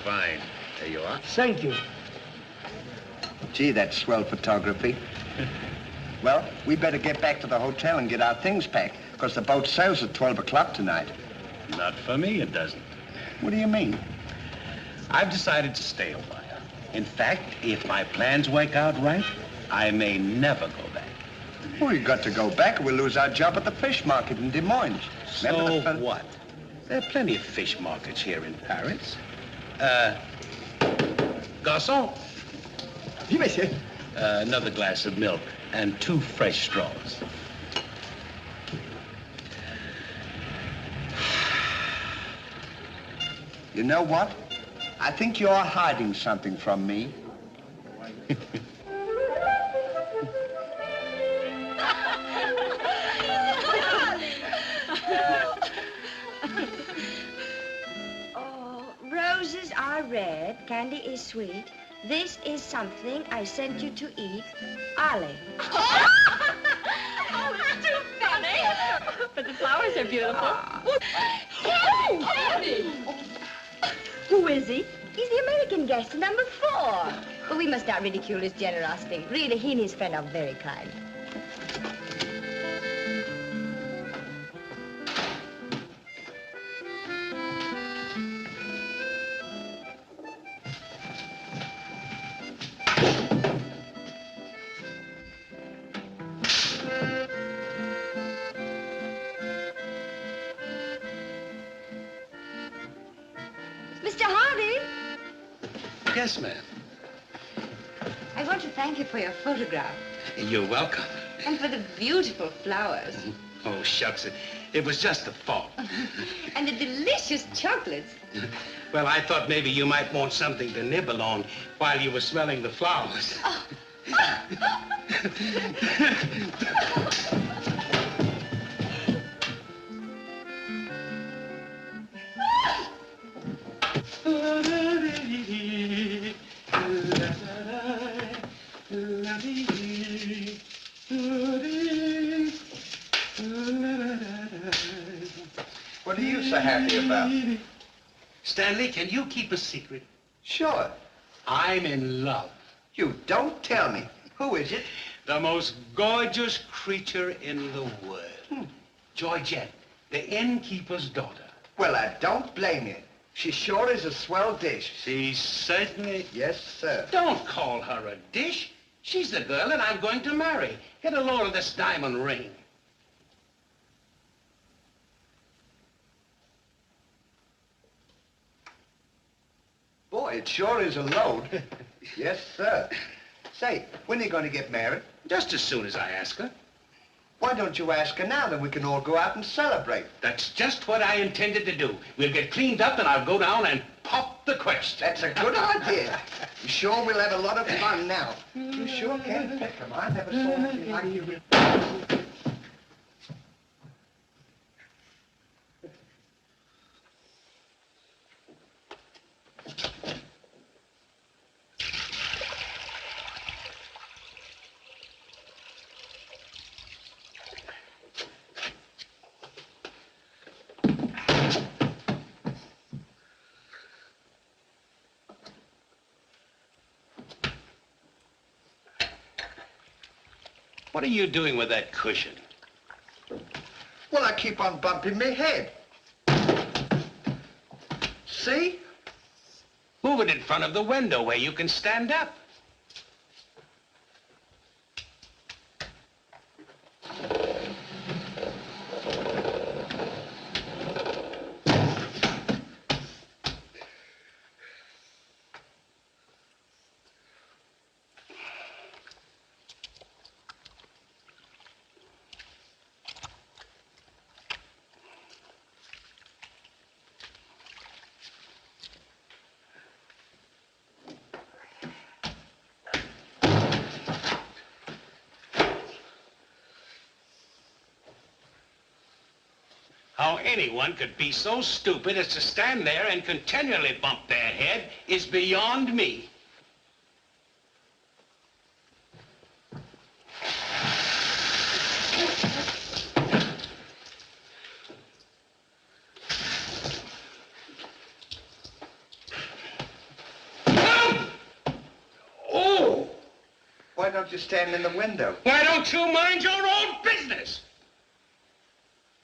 fine. There you are. Thank you. Gee, that's swell photography. Well, we better get back to the hotel and get our things packed, because the boat sails at 12 o'clock tonight. Not for me, it doesn't. What do you mean? I've decided to stay a while. In fact, if my plans work out right, I may never go back. Well, you got to go back or we'll lose our job at the fish market in Des Moines. So what? There are plenty of fish markets here in Paris. Garçon. Oui, monsieur. Another glass of milk and 2 fresh straws. You know what? I think you're hiding something from me. Oh, roses are red, candy is sweet. This is something I sent you to eat. Ali. Oh, it's too funny. But the flowers are beautiful. Candy! Who is he? He's the American guest, number 4. But we must not ridicule his generosity. Really, he and his friend are very kind. Mr. Harvey? Yes, ma'am. I want to thank you for your photograph You're welcome. and for the beautiful flowers Oh, shucks. It was just a thought. and the delicious chocolates. Well, I thought maybe you might want something to nibble on while you were smelling the flowers. What are you so happy about? Stanley, can you keep a secret? Sure. I'm in love. You don't tell me. Who is it? The most gorgeous creature in the world. Georgette, the innkeeper's daughter. Well, I don't blame you. She sure is a swell dish. She certainly... Yes, sir. Don't call her a dish. She's the girl that I'm going to marry. Get a load of this diamond ring. Boy, it sure is a load. Yes, sir. Say, when are you going to get married? Just as soon as I ask her. Why don't you ask her now, then we can all go out and celebrate? That's just what I intended to do. We'll get cleaned up and I'll go down and pop the question. That's a good idea. You sure we'll have a lot of fun now. You sure can pick 'em. I never saw anything like you. What are you doing with that cushion? Well, I keep on bumping my head. See? Move it in front of the window where you can stand up. How anyone could be so stupid as to stand there and continually bump their head is beyond me. why don't you stand in the window? Why don't you mind your own business?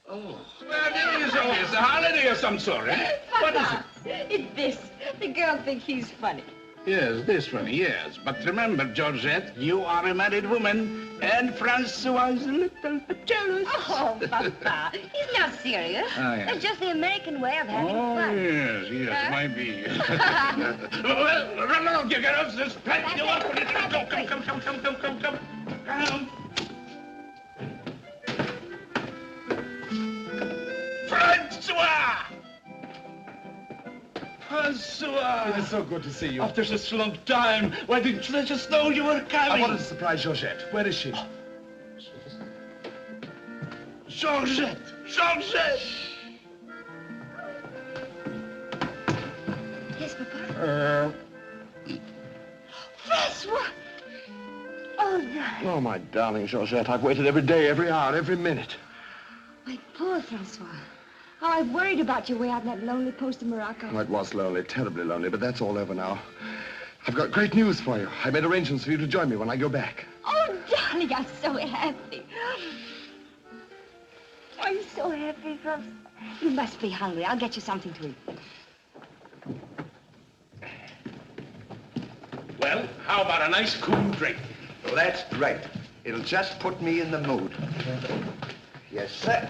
Oh. Well, it is always a holiday of some sort, eh? What is it? It's this. The girl thinks he's funny. Yes, this one, yes. But remember, Georgette, you are a married woman, and Francois is a little bit jealous. Oh, Papa, he's not serious. Oh, yeah. It's just the American way of having Oh, fun. yes, might be. Well, run along, you girls. There's plenty of work for you to do. Come. Come. Francois! Francois! It is so good to see you. After such a long time, why didn't you let us know you were I coming? wanted to surprise Georgette. Where is she? Georgette! Yes, Papa? Francois! Oh, darling. Oh, my darling Georgette, I've waited every day, every hour, every minute. My poor Francois. Oh, I've worried about you way out in that lonely post in Morocco. Oh, it was lonely, terribly lonely, but that's all over now. I've got great news for you. I made arrangements for you to join me when I go back. Oh, darling, I'm so happy. I'm so happy, Francois. You must be hungry. I'll get you something to eat. Well, how about a nice cool drink? Well, that's great. It'll just put me in the mood. Yes, sir.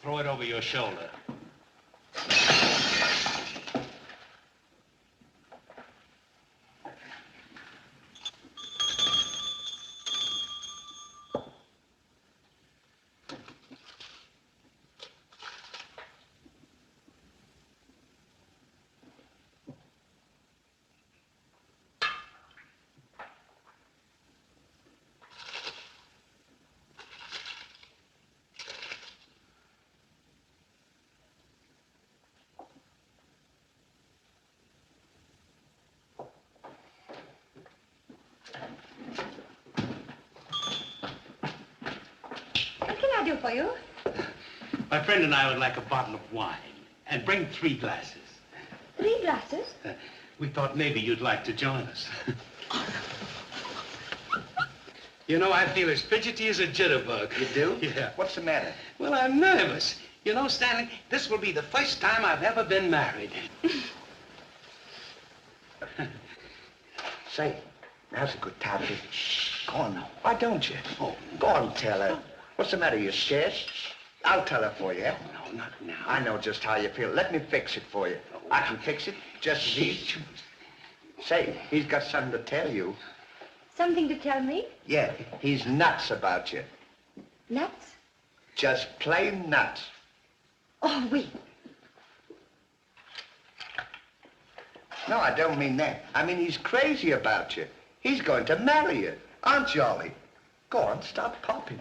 Throw it over your shoulder. What can I do for you? My friend and I would like a bottle of wine. And bring 3 glasses. 3 glasses? We thought maybe you'd like to join us. You know, I feel as fidgety as a jitterbug. You do? Yeah. What's the matter? Well, I'm nervous. You know, Stanley, this will be the first time I've ever been married. Say, now's a good time to... Go on now. Why don't you? Oh, go on, tell her. What's the matter? You scared? I'll tell her for you. No, not now. I know just how you feel. Let me fix it for you. I can fix it just as easy. Say, he's got something to tell you. Something to tell me? Yeah, he's nuts about you. Nuts? Just plain nuts. Oh, wait. No, I don't mean that. I mean, he's crazy about you. He's going to marry you. Aren't you, Ollie? Go on, stop popping.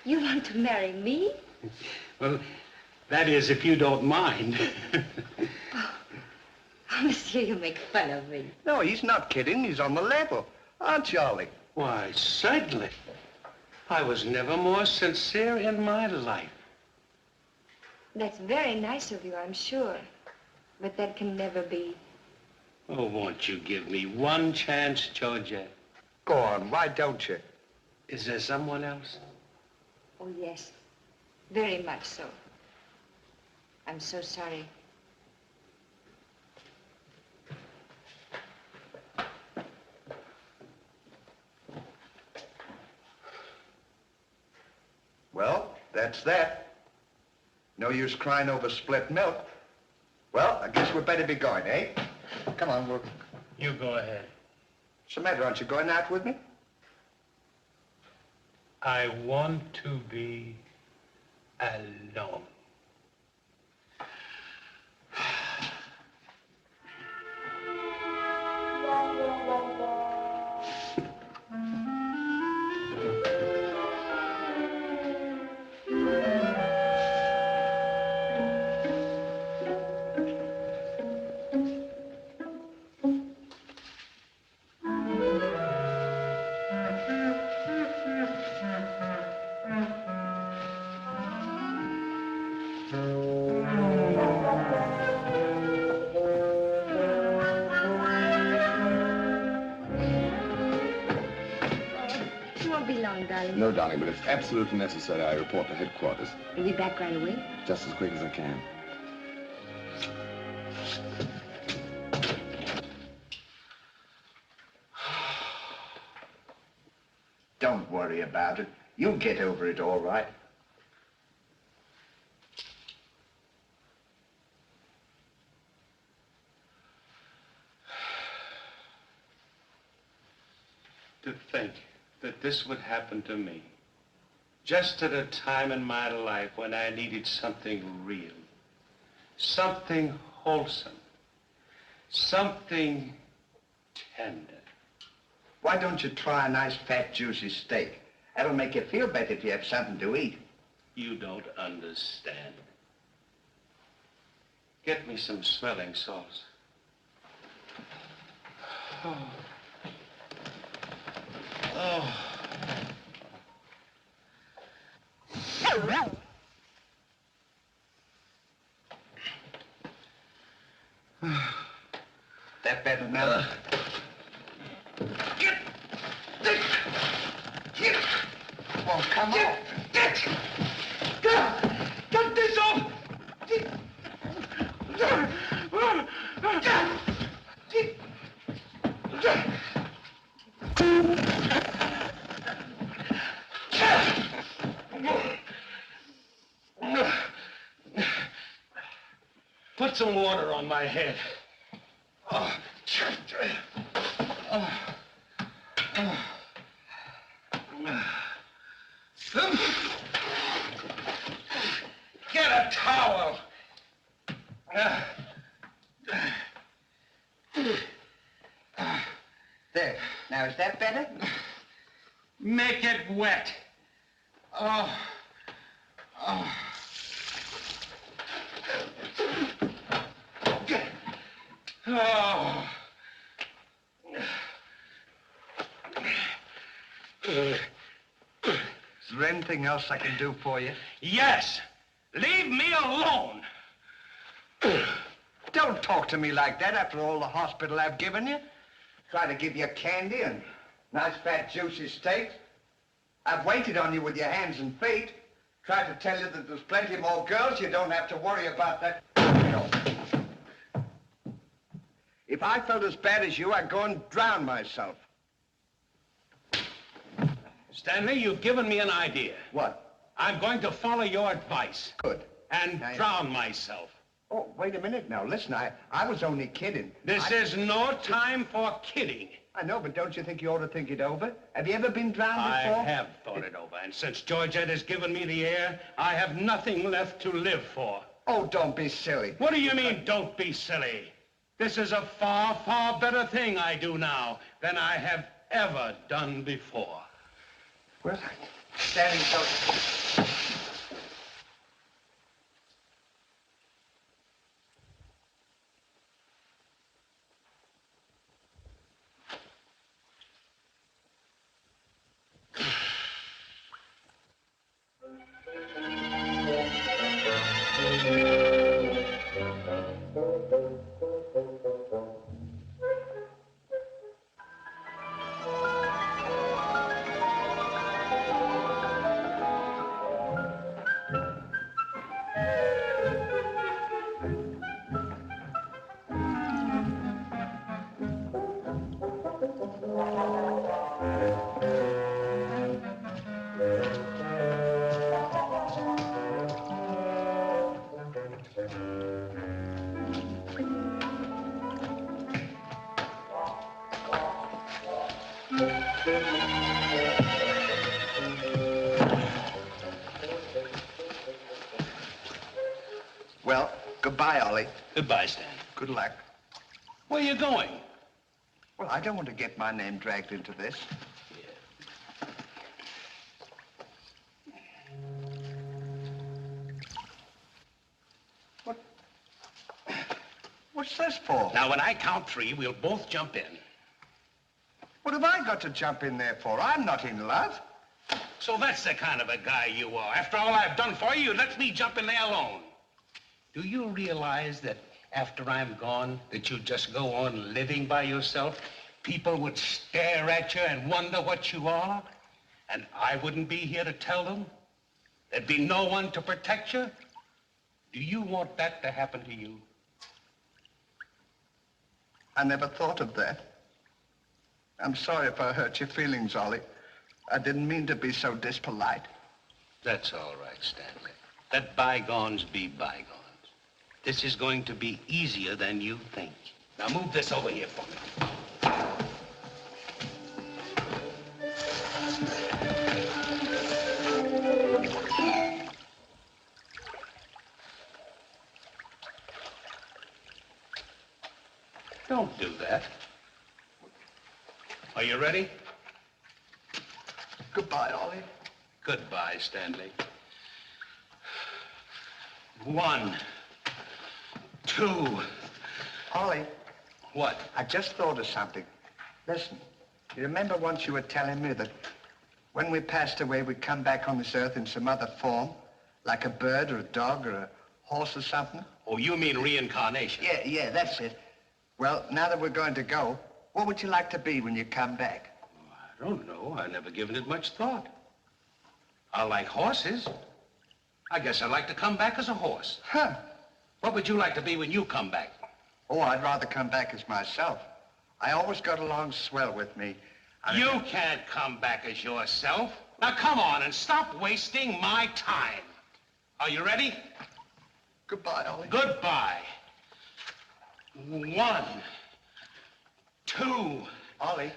You want to marry me? Well, that is, if you don't mind. Oh, monsieur, you make fun of me. No, he's not kidding. He's on the level. Aren't you, Ollie? Why, certainly. I was never more sincere in my life. That's very nice of you, I'm sure. But that can never be. Oh, won't you give me one chance, Georgette? Go on, why don't you? Is there someone else? Oh, yes. Very much so. I'm so sorry. Well, that's that. No use crying over spilt milk. Well, I guess we'd better be going, eh? Come on, we'll... You go ahead. What's the matter? Aren't you going out with me? I want to be alone. wrong, darling? No, darling, but it's absolutely necessary I report to headquarters. You'll be back right away? Just as quick as I can. Don't worry about it. You'll get over it all right. To think that this would happen to me, just at a time in my life when I needed something real, something wholesome, something tender. Why don't you try a nice, fat, juicy steak? That'll make you feel better if you have something to eat. You don't understand. Get me some smelling salts. Oh. Oh. That better now? Get Oh, come on. Get this off! Put some water on my head. Oh. Oh. Oh. Get a towel. There. Now, is that better? Make it wet. Oh. Oh. Oh. Is there anything else I can do for you? Yes. Leave me alone. Don't talk to me like that after all the hospital I've given you. Try to give you candy and nice, fat, juicy steaks. I've waited on you with your hands and feet. Tried to tell you that there's plenty more girls. You don't have to worry about that. If I felt as bad as you, I'd go and drown myself. Stanley, you've given me an idea. What? I'm going to follow your advice. Good. And Now, drown myself. Oh, wait a minute now. Listen, I was only kidding. This is no time for kidding. I know, but don't you think you ought to think it over? Have you ever been drowned I before? have thought it over, and since Georgette has given me the air, I have nothing left to live for. Oh, don't be silly. What do you mean, don't be silly? This is a far, far better thing I do now than I have ever done before. Well, standing so... Well, goodbye, Ollie. Goodbye, Stan. Good luck. Where are you going? Well, I don't want to get my name dragged into this. What's this for? Now, when I count three, we'll both jump in. What have I got to jump in there for? I'm not in love. So that's the kind of a guy you are. After all I've done for you, let me jump in there alone. Do you realize that after I'm gone, that you just go on living by yourself? People would stare at you and wonder what you are. And I wouldn't be here to tell them? There'd be no one to protect you? Do you want that to happen to you? I never thought of that. I'm sorry if I hurt your feelings, Ollie. I didn't mean to be so dispolite. That's all right, Stanley. Let bygones be bygones. This is going to be easier than you think. Now move this over here for me. Don't do that. Are you ready? Goodbye, Ollie. Goodbye, Stanley. 1, 2. Ollie, What? I just thought of something. Listen, you remember once you were telling me that when we passed away, we'd come back on this earth in some other form, like a bird or a dog or a horse or something? Oh, you mean reincarnation? Yeah, that's it. Well, now that we're going to go, what would you like to be when you come back? I don't know. I've never given it much thought. I like horses. I guess I'd like to come back as a horse. Huh. What would you like to be when you come back? Oh, I'd rather come back as myself. I always got along swell with me. You can't come back as yourself. Now, come on and stop wasting my time. Are you ready? Goodbye, Ollie. Goodbye. 1, 2. Ollie,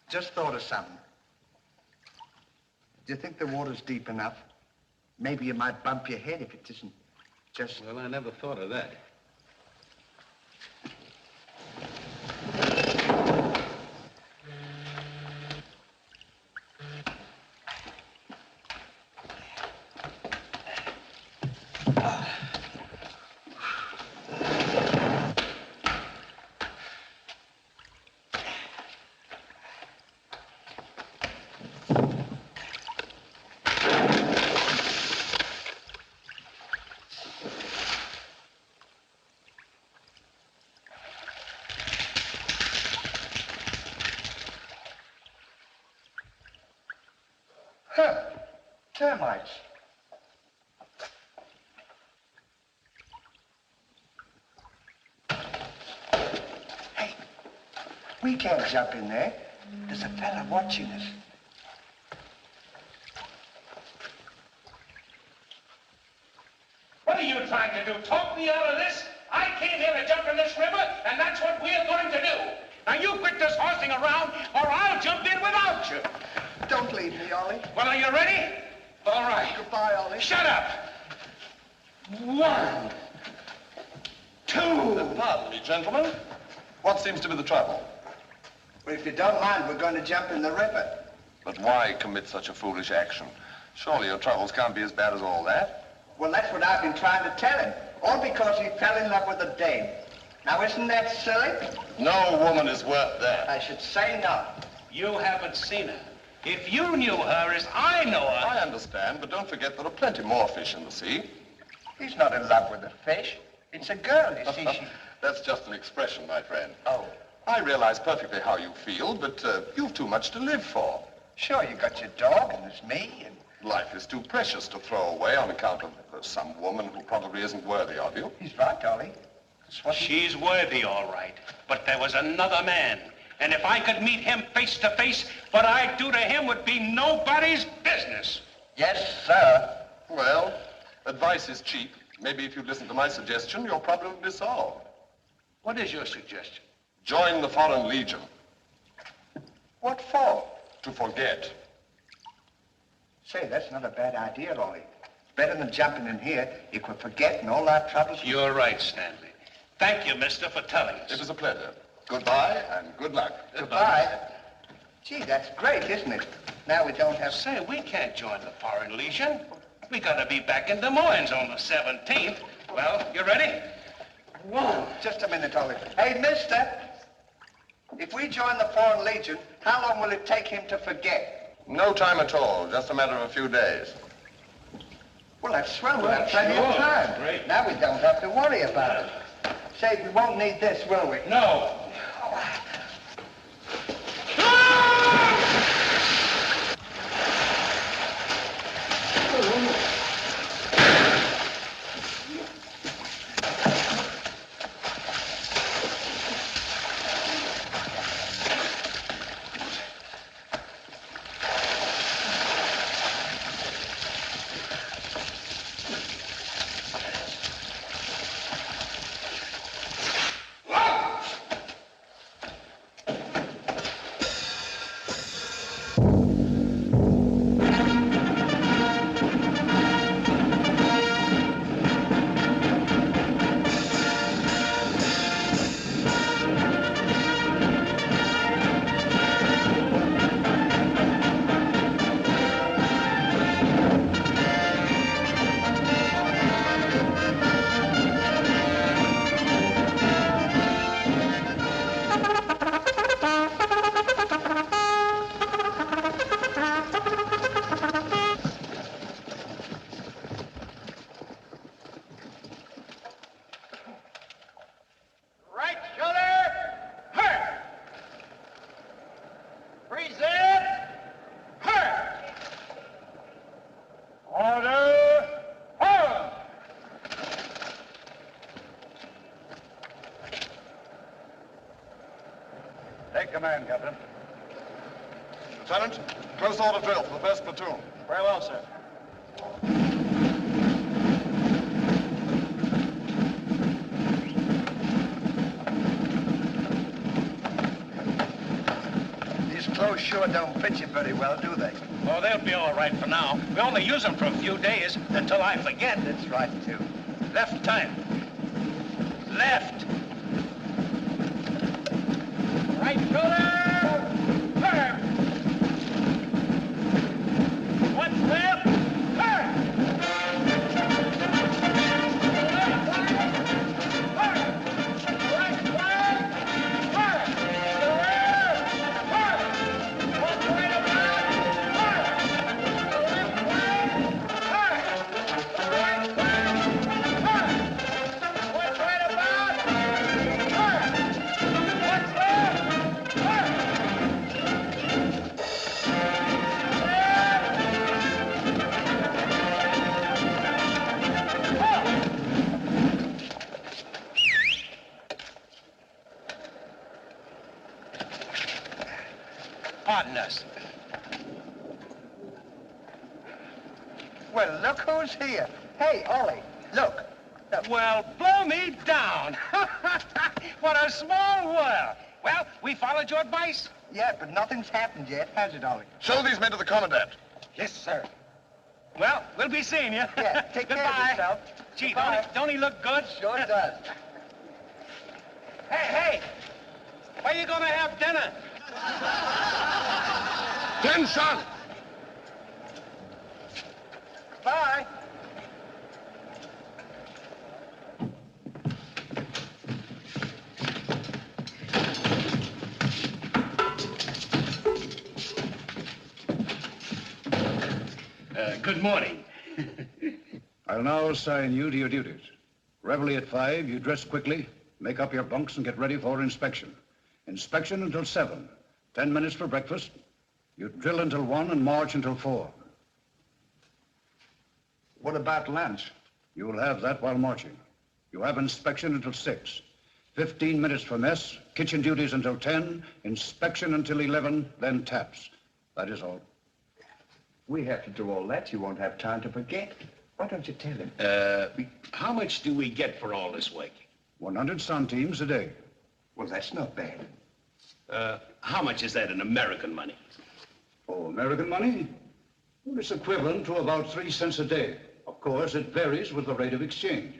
just thought of something. Do you think the water's deep enough? Maybe you might bump your head if it isn't just... Well, I never thought of that. Huh. Termites. Hey, we can't jump in there. There's a fella watching us. What are you trying to do? Talk me out of this? I came here to jump in this river, and that's what we're going to do. Now, you quit this horsing around, or I'll jump in without you. Don't leave me, Ollie. Well, are you ready? All right. Goodbye, Ollie. Shut up. 1, 2. Pardon me, gentlemen. What seems to be the trouble? Well, if you don't mind, we're going to jump in the river. But why commit such a foolish action? Surely your troubles can't be as bad as all that. Well, that's what I've been trying to tell him. All because he fell in love with a dame. Now, isn't that silly? No woman is worth that. I should say not. You haven't seen her. If you knew her as I know her... I understand, but don't forget there are plenty more fish in the sea. He's not in love with a fish. It's a girl, you see. That's just an expression, my friend. Oh, I realize perfectly how you feel, but you've too much to live for. sure, you got your dog, and there's me, and... Life is too precious to throw away on account of some woman who probably isn't worthy of you. He's right, Ollie. That's what he... She's worthy, all right. But there was another man. And if I could meet him face to face, what I'd do to him would be nobody's business. Yes, sir. Well, advice is cheap. Maybe if you'd listen to my suggestion, your problem would be solved. What is your suggestion? Join the Foreign Legion. What for? To forget. Say, that's not a bad idea, Ollie. It's better than jumping in here. You could forget and all our troubles. You're right, Stanley. Thank you, mister, for telling us. It was a pleasure. Goodbye and good luck. Goodbye. Gee, that's great, isn't it? Now we don't have... Say, we can't join the Foreign Legion. We gotta be back in Des Moines on the 17th. Well, you ready? 1. Just a minute, Ollie. Hey, mister. If we join the Foreign Legion, how long will it take him to forget? No time at all. Just a matter of a few days. Well, that's swell. We'll have plenty of sure. time. Great. Now we don't have to worry about it. Say, we won't need this, will we? No. Take command, Captain. Lieutenant, close order drill for the first platoon. Very well, sir. These clothes sure don't fit you very well, do they? Oh, they'll be all right for now. We only use them for a few days until I forget. That's right, too. Left time. Left. Right shoulder. Turn. What's left? Turn. Right flag. Turn. The rear. Turn. What's right about? Turn. The left flag. Turn. The right flag. Turn. What's right about? Turn. What's left? Turn. Pardon us. Well, look who's here. Hey, Ollie, look. Well, blow me down. What a small world. Well, we followed your advice. Yeah, but nothing's happened yet, has it, Ollie? Show these men to the commandant. Yes, sir. Well, we'll be seeing you. Yeah, take care of Goodbye. yourself. Gee, Goodbye. don't he look good? Sure does. Hey, where you gonna have dinner? 10 shots. Bye. Good morning. I'll now assign you to your duties. Reveille at 5, you dress quickly, make up your bunks, and get ready for inspection. Inspection until 7. 10 minutes for breakfast. You drill until 1 and march until 4. What about lunch? You will have that while marching. You have inspection until 6. 15 minutes for mess, kitchen duties until 10, inspection until 11, then taps. That is all. We have to do all that. You won't have time to forget. Why don't you tell him? How much do we get for all this work? 100 centimes a day. Well, that's not bad. How much is that in American money? Oh, American money? Well, it's equivalent to about 3 cents a day. Of course, it varies with the rate of exchange.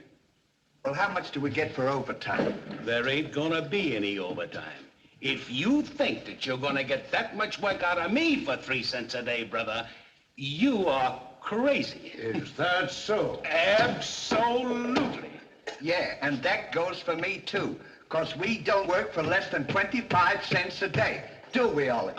Well, how much do we get for overtime? There ain't gonna be any overtime. If you think that you're gonna get that much work out of me for 3 cents a day, brother, you are crazy. Is that so? Absolutely. Yeah, and that goes for me, too. Because we don't work for less than 25 cents a day. Do we, Ollie?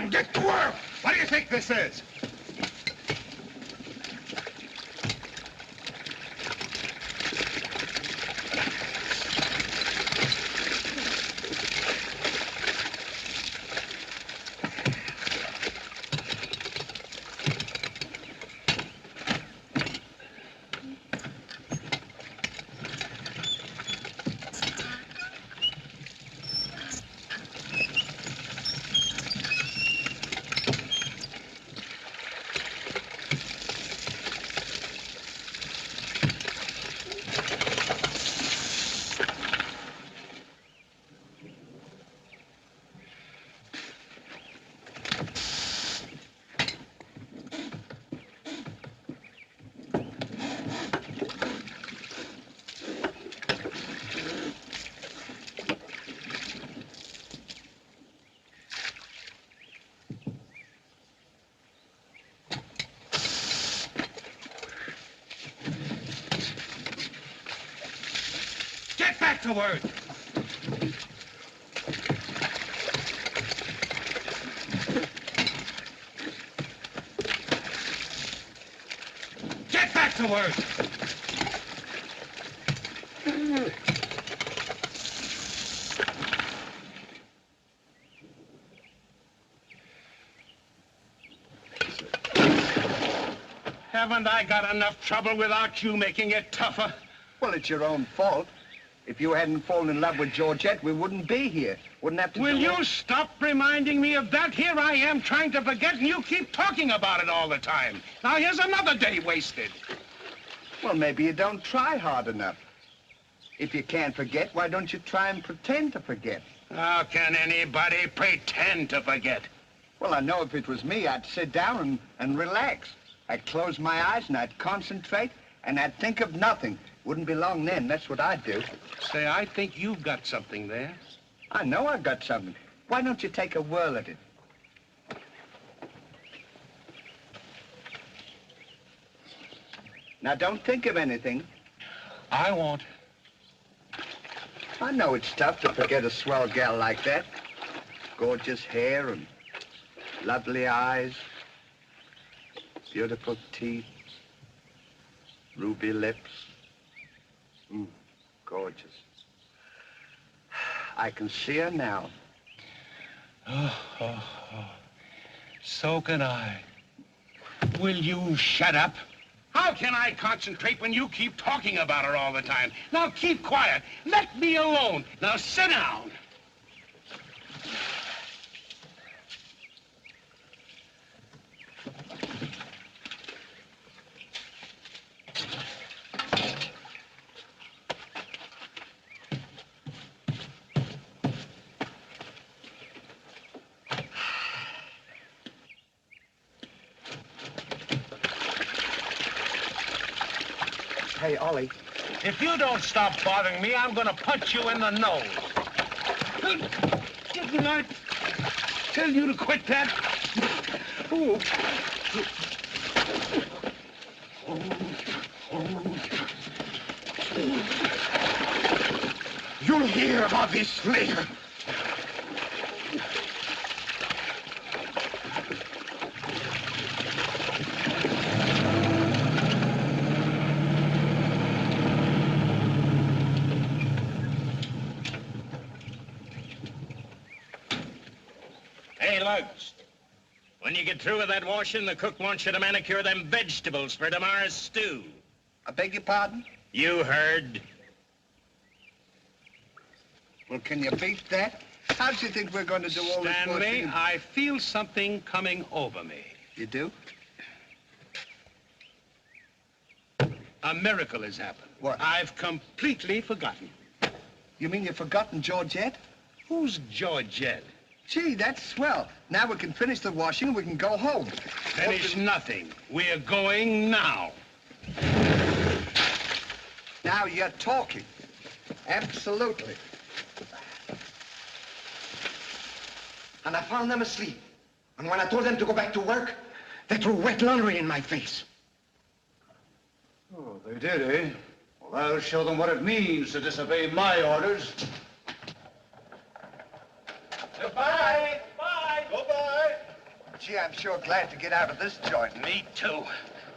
on, get to work! What do you think this is? Get back to work! Get back to work! Haven't I got enough trouble without you making it tougher? Well, it's your own fault. If you hadn't fallen in love with Georgette, we wouldn't be here. Wouldn't have to Will do you stop reminding me of that? Here I am trying to forget, and you keep talking about it all the time. Now here's another day wasted. Well, maybe you don't try hard enough. If you can't forget, why don't you try and pretend to forget? How can anybody pretend to forget? Well, I know if it was me, I'd sit down and relax. I'd close my eyes and I'd concentrate and I'd think of nothing. Wouldn't be long then, that's what I'd do. Say, I think you've got something there. I know I've got something. Why don't you take a whirl at it? Now, don't think of anything. I won't. I know it's tough to forget a swell gal like that. Gorgeous hair and lovely eyes, beautiful teeth, ruby lips. Gorgeous. I can see her now. Oh. So can I. Will you shut up? How can I concentrate when you keep talking about her all the time? Now keep quiet. Let me alone. Now sit down. Hey, Ollie. If you don't stop bothering me, I'm gonna punch you in the nose. Didn't I tell you to quit that? Ooh. You'll hear about this later. Hey, Lugs. When you get through with that washing, the cook wants you to manicure them vegetables for tomorrow's stew. I beg your pardon? You heard. Well, can you beat that? How do you think we're going to do all this Stanley, washing? I feel something coming over me. You do? A miracle has happened. What? I've completely forgotten. You mean you've forgotten Georgette? Who's Georgette? Gee, that's swell. Now we can finish the washing and we can go home. Finish nothing. We're going now. Now you're talking. Absolutely. And I found them asleep. And when I told them to go back to work, they threw wet laundry in my face. Oh, they did, eh? Well, I'll show them what it means to disobey my orders. Goodbye. Bye. Goodbye. Gee, I'm sure glad to get out of this joint. Me too.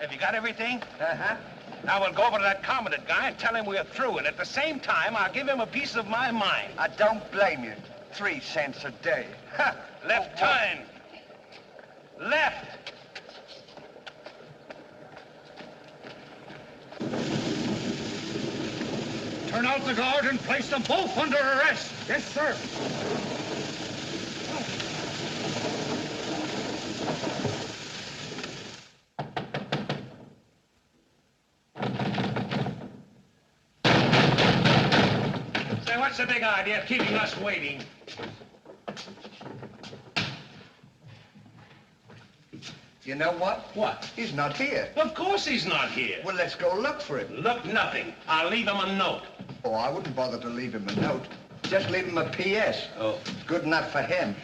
Have you got everything? Uh-huh. Now we'll go over to that commandant guy and tell him we're through, and at the same time, I'll give him a piece of my mind. I don't blame you. 3 cents a day. Ha! Left turn. Left. Turn out the guard and place them both under arrest. Yes, sir. Say, what's the big idea of keeping us waiting? You know what? What? He's not here. Of course he's not here. Well, let's go look for him. Look, nothing. I'll leave him a note. Oh, I wouldn't bother to leave him a note. Just leave him a P.S. Oh. It's good enough for him.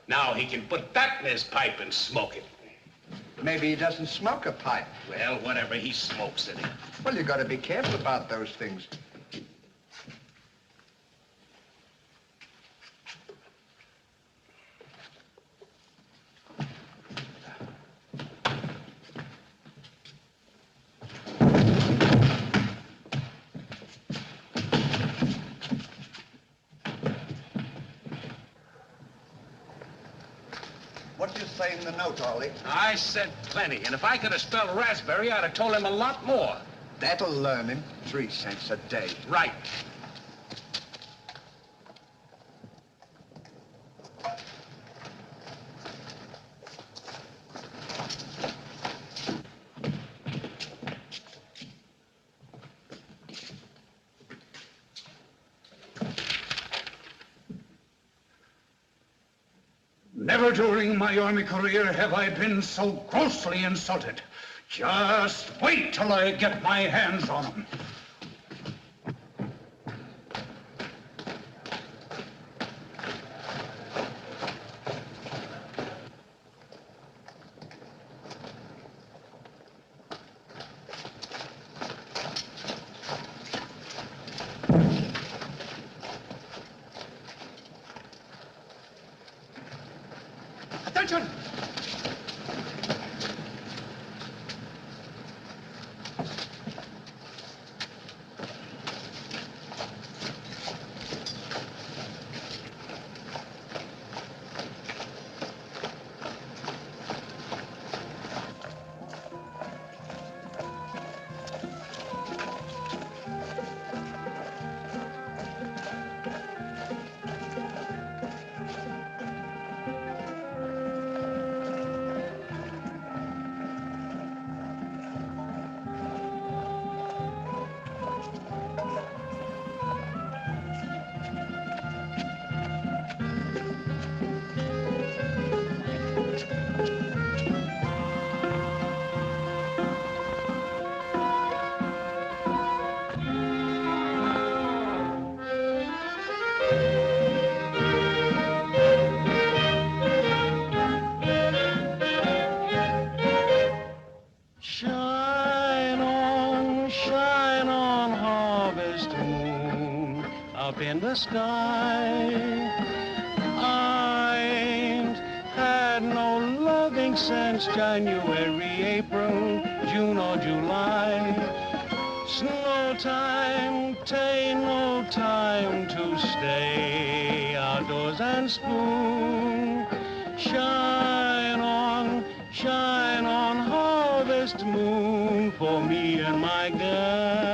Now he can put that in his pipe and smoke it. Maybe he doesn't smoke a pipe. Well, whatever, he smokes it. Well, you got to be careful about those things. What do you say in the note, Ollie? I said plenty, and if I could have spelled raspberry, I'd have told him a lot more. That'll learn him. 3 cents a day. Right. Never during my army career have I been so grossly insulted. Just wait till I get my hands on him. Attention! Shine on, harvest moon, up in the sky. I ain't had no loving since January, April, June or July. Snow time, tain't no time to stay outdoors and spoon. Shine on, harvest moon, for me and my girl.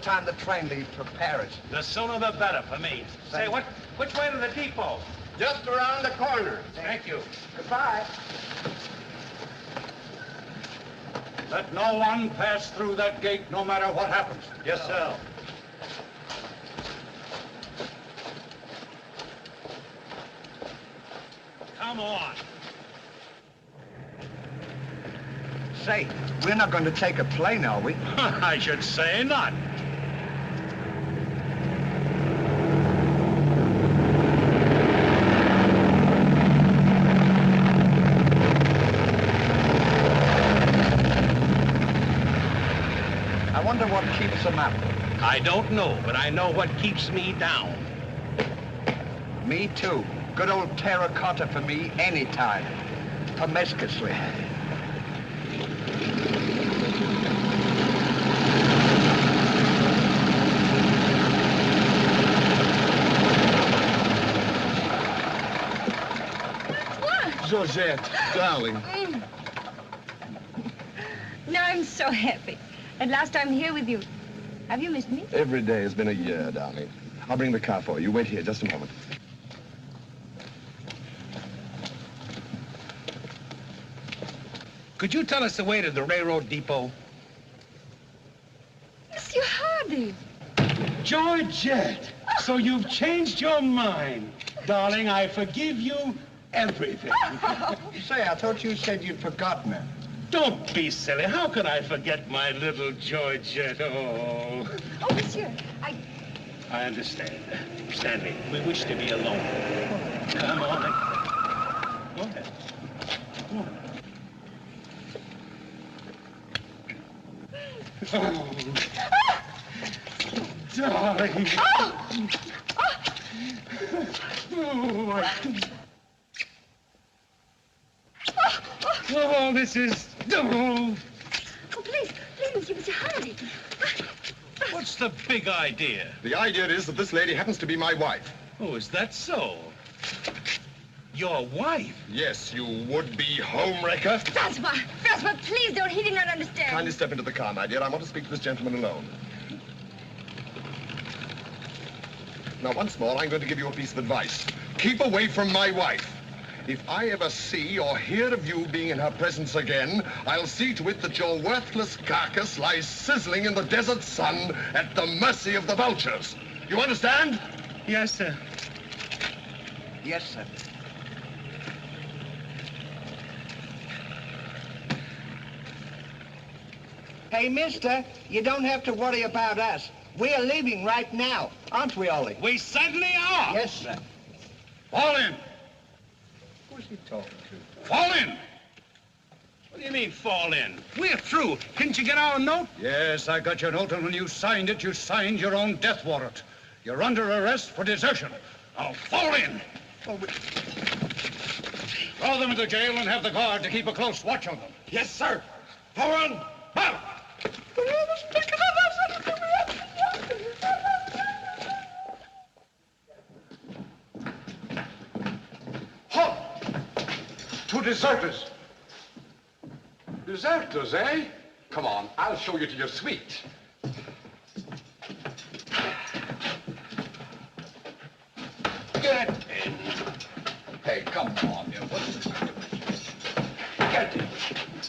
time the train leaves for Paris? The sooner the better for me. Say, which way to the depot? Just around the corner. Thank you. Goodbye. Let no one pass through that gate, no matter what happens. Yes, sir. Come on. Say, we're not going to take a plane, are we? I should say not. I wonder what keeps them up. I don't know, but I know what keeps me down. Me too. Good old terracotta for me anytime. Promiscuously. Georgette, darling. Now I'm so happy. At last I'm here with you. Have you missed me? Every day has been a year, darling. I'll bring the car for you. Wait here just a moment. Could you tell us the way to the railroad depot? Monsieur Hardy. Georgette, so you've changed your mind. Darling, I forgive you everything. Say, I thought you said you'd forgotten her. Don't be silly. How could I forget my little Georgette? Oh. Oh, monsieur, I understand. Stanley, we wish to be alone. Come on. Go ahead. Go on. Oh. Darling. Oh, this is... Oh. Oh, please, Monsieur Hardy. What's the big idea? The idea is that this lady happens to be my wife. Oh, is that so? Your wife? Yes, you would-be homewrecker. Francois, please don't. He did not understand. Kindly step into the car, my dear. I want to speak to this gentleman alone. Now, once more, I'm going to give you a piece of advice. Keep away from my wife. If I ever see or hear of you being in her presence again, I'll see to it that your worthless carcass lies sizzling in the desert sun at the mercy of the vultures. You understand? Yes, sir. Yes, sir. Hey, mister, you don't have to worry about us. We're leaving right now, aren't we, Ollie? We certainly are. Yes, sir. Fall in. Who's he talking to? Fall in. What do you mean, fall in? We're through. Didn't you get our note? Yes, I got your note, and when you signed it, you signed your own death warrant. You're under arrest for desertion. Now, fall in. Oh, Throw them into jail and have the guard to keep a close watch on them. Yes, sir. Forward! Out! Halt! Two deserters. Deserters, eh? Come on, I'll show you to your suite. Get in. Hey, come on, you. What's this? Get in.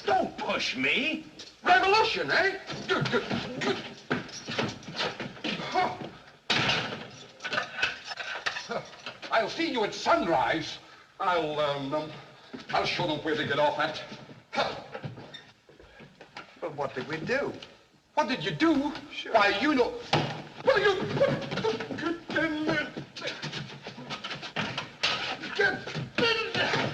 Don't push me. Revolution, eh? Good, good, good. Huh. Huh. I'll see you at sunrise. I'll show them where to get off at. Huh. Well, what did we do? What did you do? Sure. Why, you know... Well, you... Get in there. Get in there.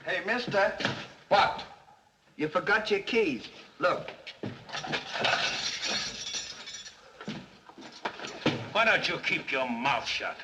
Hey, mister, What? you forgot your keys. Look. Why don't you keep your mouth shut?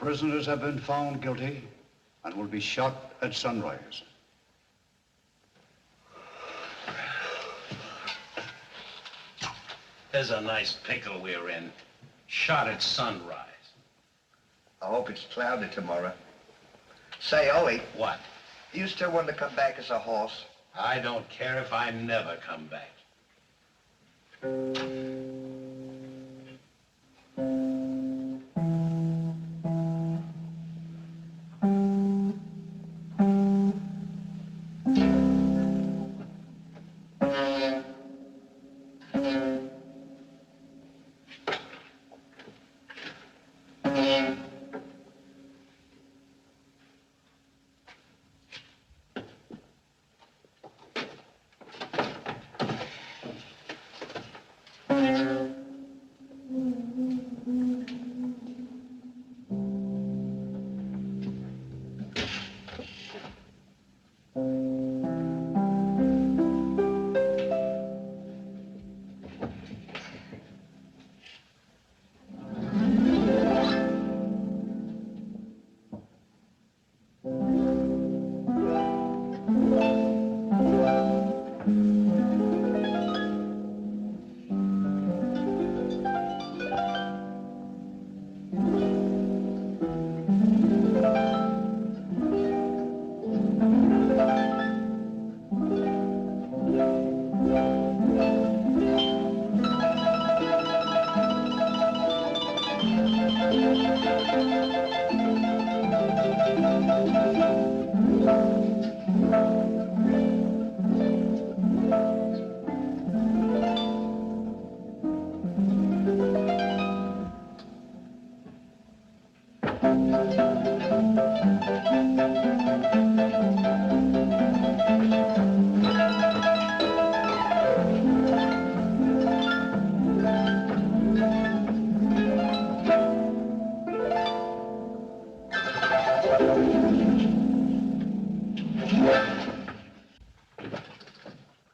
Prisoners have been found guilty and will be shot at sunrise. There's a nice pickle we're in. Shot at sunrise. I hope it's cloudy tomorrow. Say, Ollie. What? You still want to come back as a horse? I don't care if I never come back.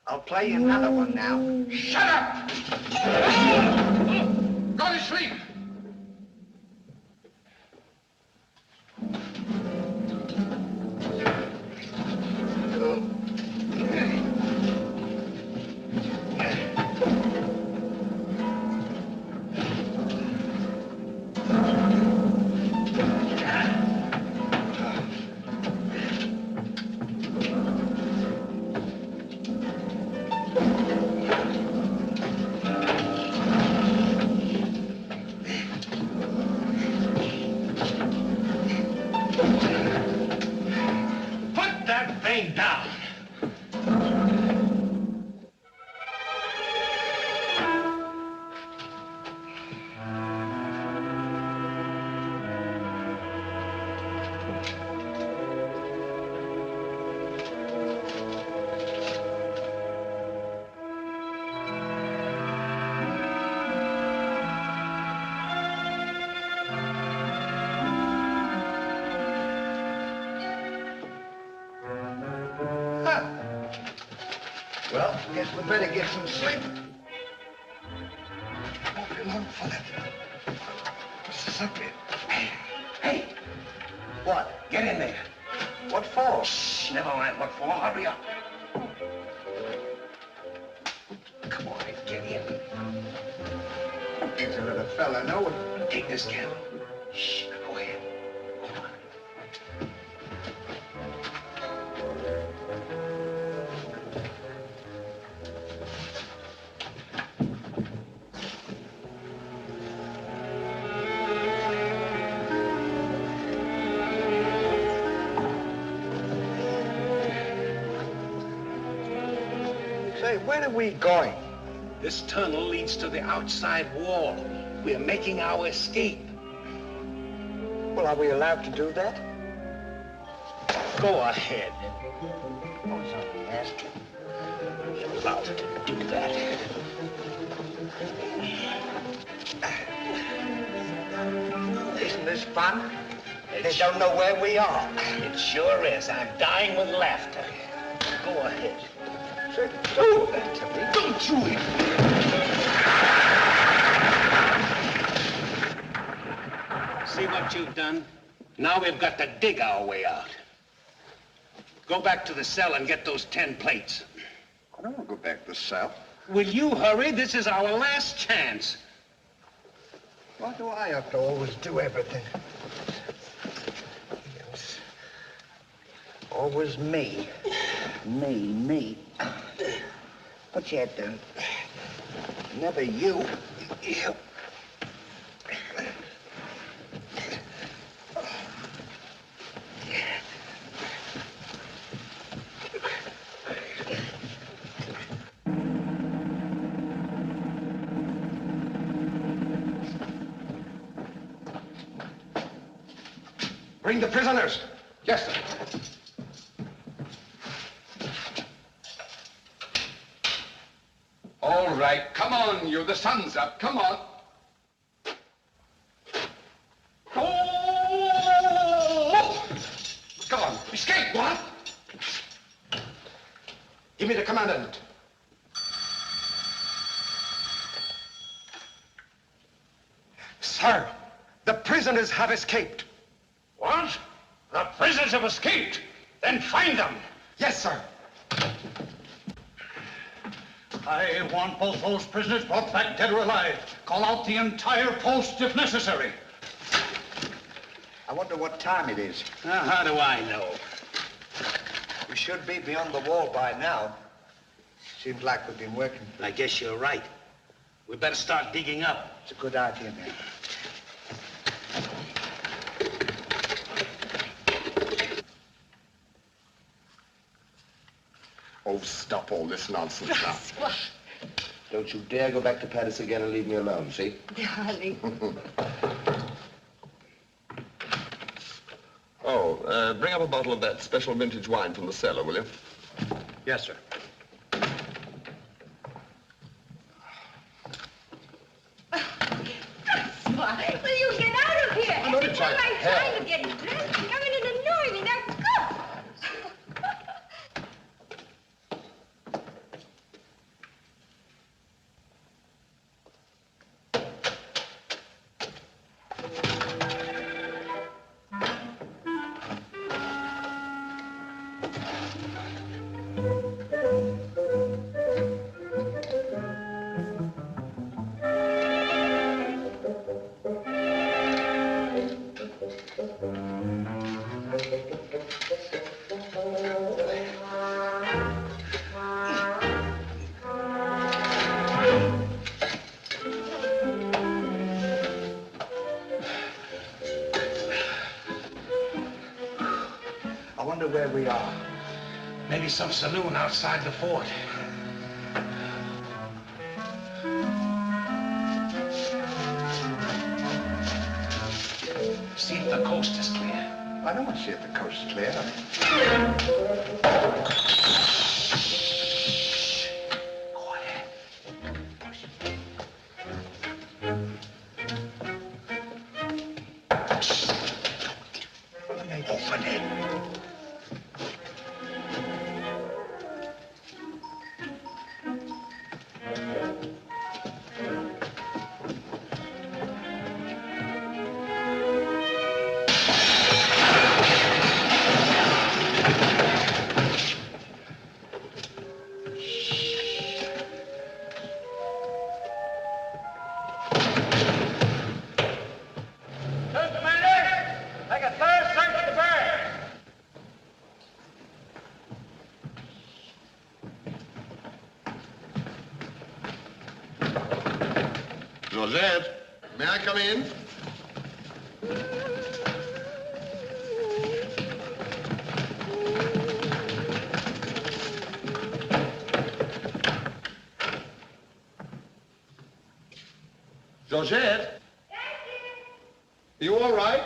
I'll play you another one now. Shut up! Go to sleep! Put that thing down. Well, guess we better get some sleep. Won't be long for that. What's this up here? Hey, What? get in there. What for? Shh, never mind what for. Hurry up. Come on, get in. Gives a little fella know. Take this candle. Shh, go ahead. Come on. Say, where are we going? This tunnel leads to the outside wall. We're making our escape. Well, are we allowed to do that? Go ahead. Oh, something asking. You're allowed to do that. Isn't this fun? They don't know where we are. It sure is. I'm dying with laughter. Go ahead. Say, don't do that to me. Don't you it! See what you've done? Now we've got to dig our way out. Go back to the cell and get those 10 plates. I don't want to go back to the cell. Will you hurry? This is our last chance. Why do I have to always do everything? Yes. Always me. Me. Put your head down. Never you. You. Bring the prisoners. Yes, sir. All right, come on, you. The sun's up. Come on. Oh! Come on. Escape. What? Give me the commandant. Sir, the prisoners have escaped. What? The prisoners have escaped. Then find them. Yes, sir. I want both those prisoners brought back dead or alive. Call out the entire post if necessary. I wonder what time it is. How do I know? We should be beyond the wall by now. Seems like we've been working. I guess you're right. We better start digging up. It's a good idea, man. Oh, stop all this nonsense now. Don't you dare go back to Paris again and leave me alone, see? Darling. Bring up a bottle of that special vintage wine from the cellar, will you? Yes, sir. Francois, will you get out of here? I'm only It's trying not to like help. trying to get dressed. You come in and annoy me. Now go. I wonder where we are. Maybe some saloon outside the fort. See if the coast is clear. I don't want to see if the coast's clear. Quiet. Open it. Georgette, may I come in? Georgette? You all right?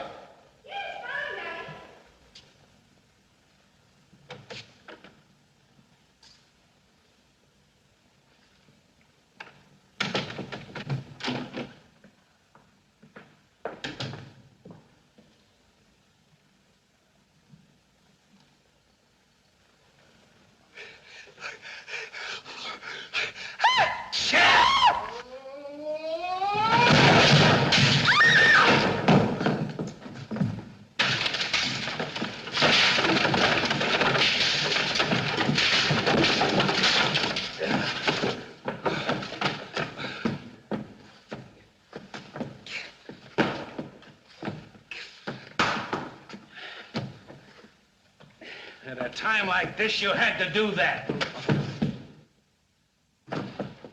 At a time like this, you had to do that.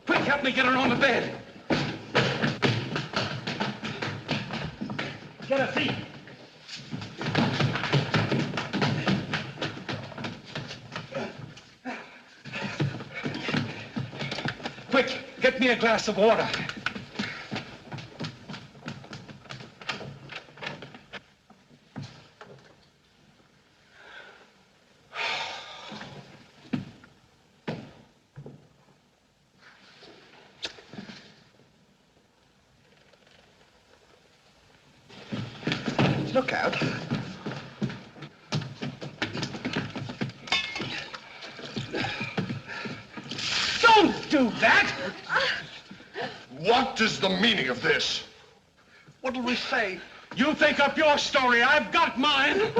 Quick, help me get her on the bed. Get her feet. Quick, get me a glass of water. Look out. Don't do that! What is the meaning of this? What'll we say? You think up your story. I've got mine.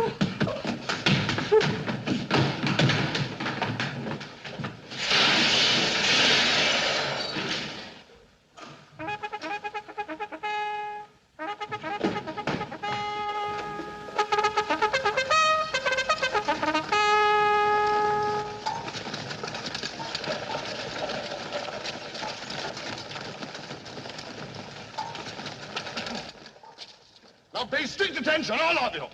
Now pay strict attention, all of you.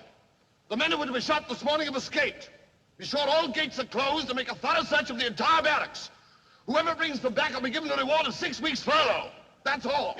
The men who were to be shot this morning have escaped. Be sure all gates are closed and make a thorough search of the entire barracks. Whoever brings them back will be given a reward of 6 weeks' furlough. That's all.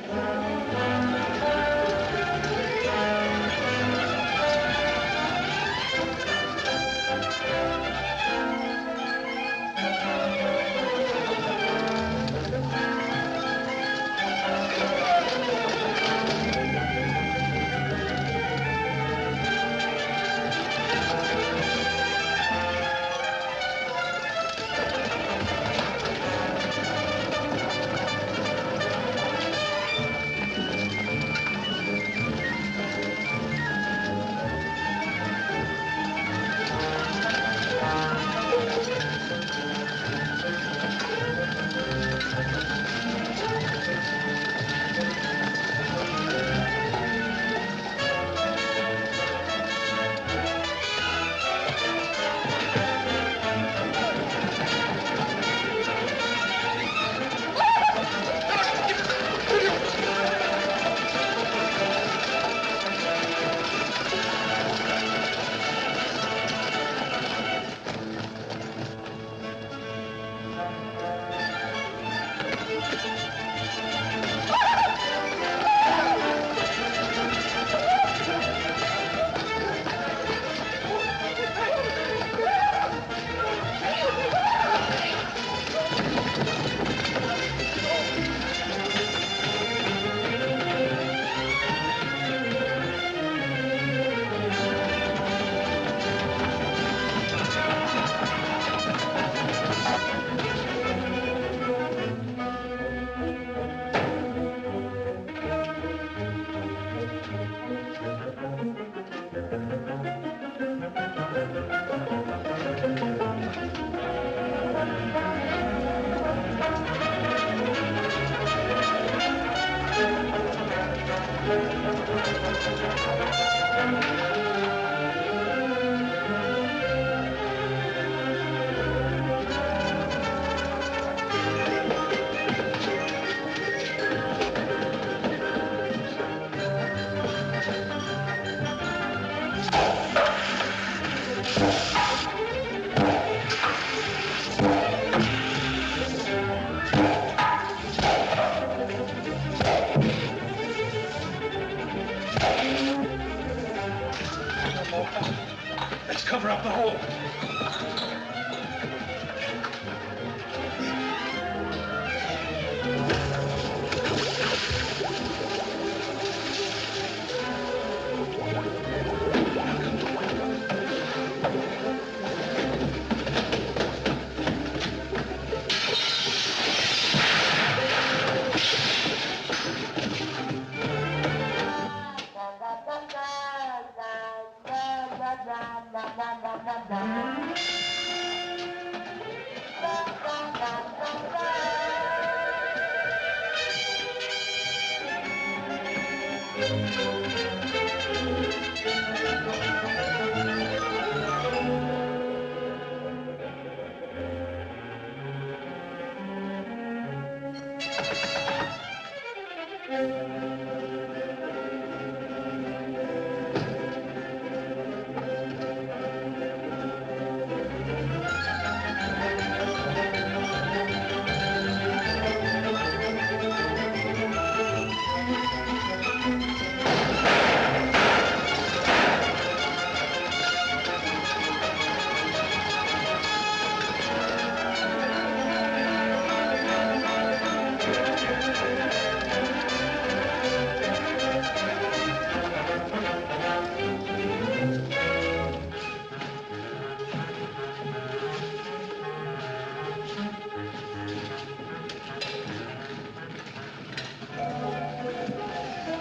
Let's cover up the hole.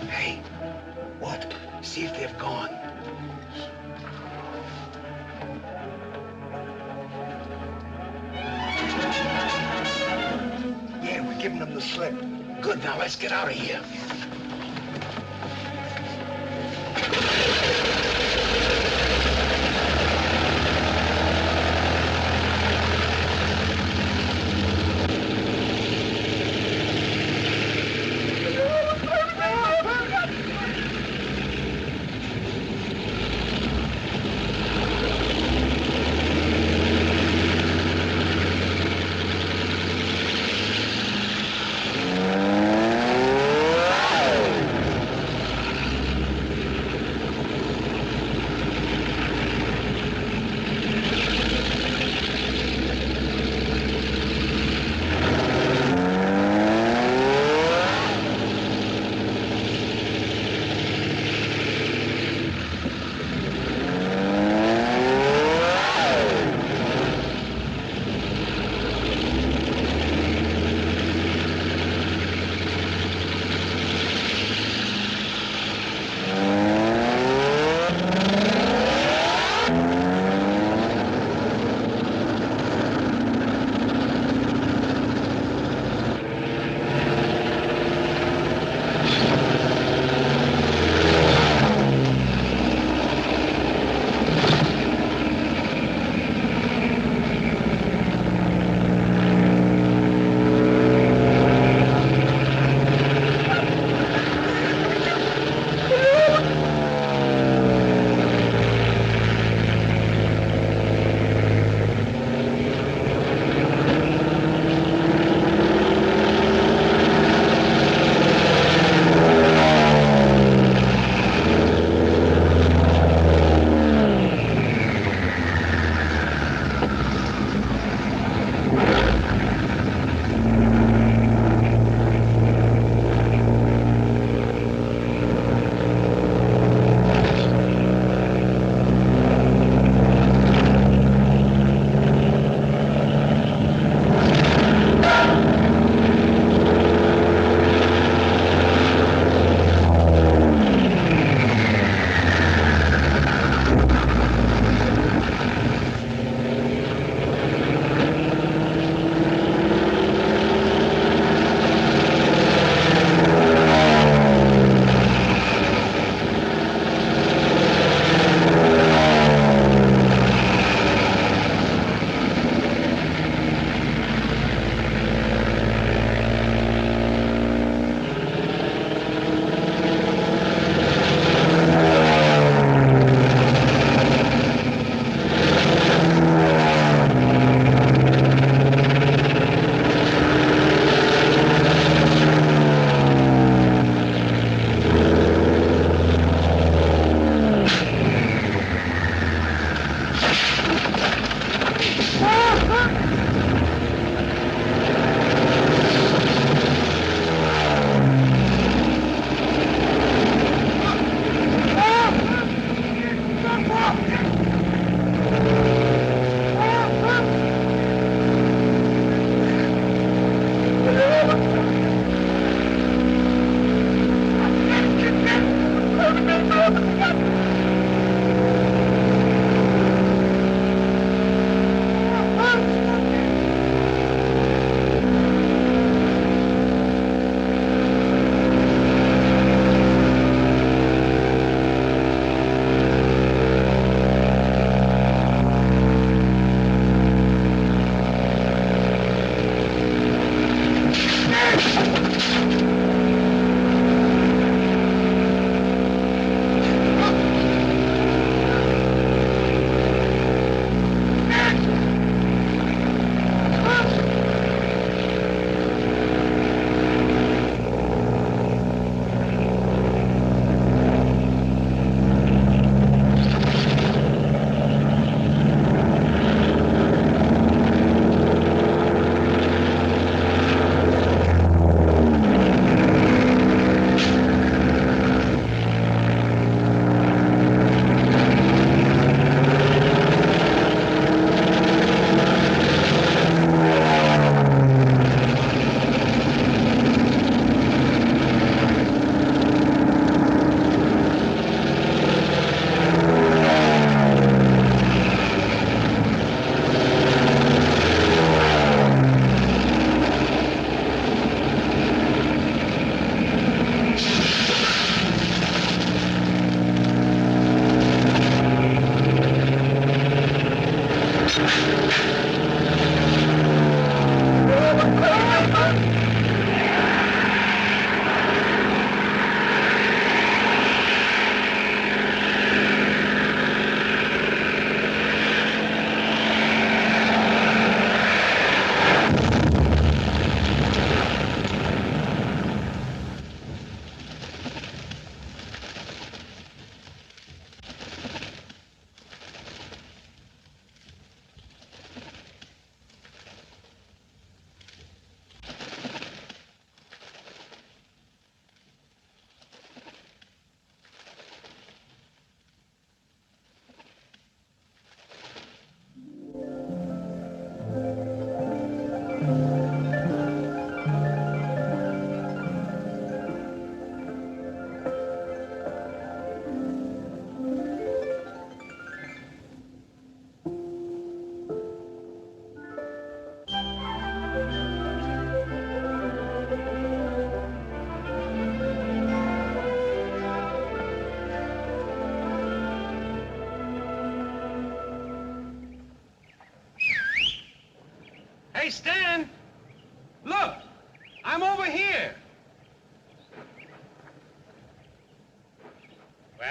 Hey, what? See if they've gone. Yeah, we're giving them the slip. Good, now let's get out of here.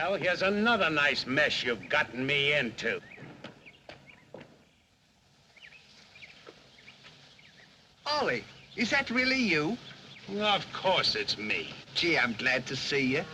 Well, here's another nice mess you've gotten me into. Ollie, is that really you? Of course it's me. Gee, I'm glad to see you.